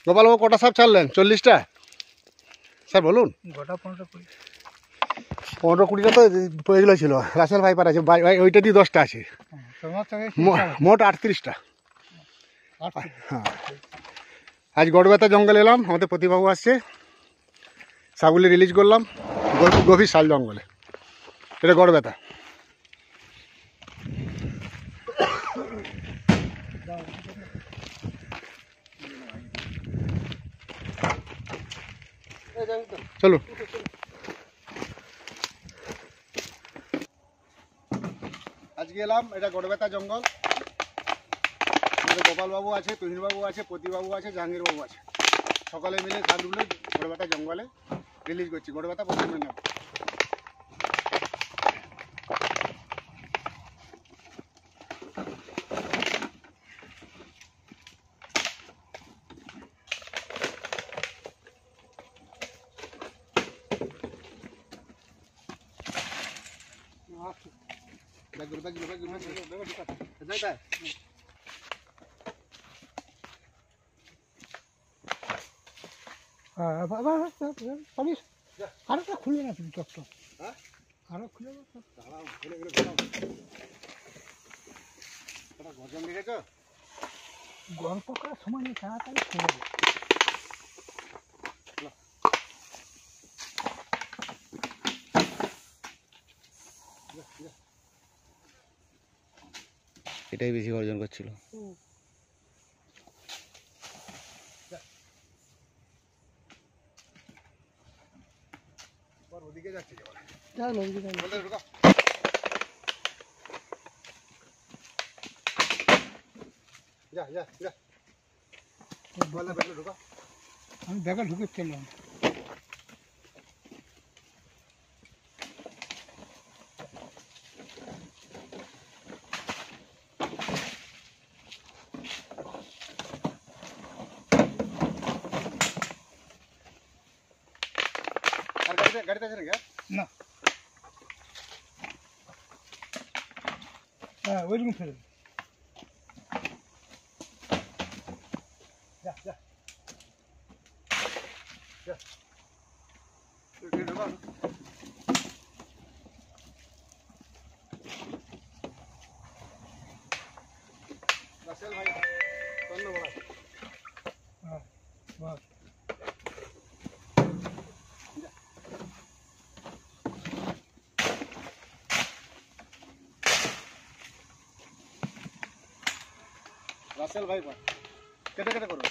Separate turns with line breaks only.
গোপালবাবু কটা সাপ ছাড়লেন? 40টা স্যার বলুন।
গোটা 15-20।
15-20টা তো এগুলো ছিল। রাসেল ভাইপার আছে, ওইটা দিয়ে 10টা আছে, মোট 38টা। হ্যাঁ, আজ গড়বেতা জঙ্গল এলাম, আমাদের প্রতিবাবু আসছে, সাপগুলি রিলিজ করলাম গভীর শাল জঙ্গলে। এটা গড়বেতা। চলো আজকে এলাম, এটা গড়বেতা জঙ্গল। গোপালবাবু আছে, তুহিনবাবু আছে, প্রতিবাবু আছে, জাহাঙ্গীরবাবু আছে, সকলে মিলে সাপগুলো গড়বেতা জঙ্গলে রিলিজ করছি। গড়বেতা পশ্চিম মেদিনীপুর।
আরেকটা খুলবে না তুমি চকটা, আরো খুলে
গজন দেখেছ?
গল্প করার সময় নেই, তাড়াতাড়ি খুলে দেবে।
এটাই বেশি অর্জন করছিল।
ওদিকে যাচ্ছে
আমি ব্যাগে ঢুকে চললাম।
গাড়িতে আছে নাকি?
না, হ্যাঁ ওইরকম ফেলে
রাসেল ভাই ধন্যবাদ।
হ্যাঁ বাস।
রাসেল ভাই কেটে কেটে করো।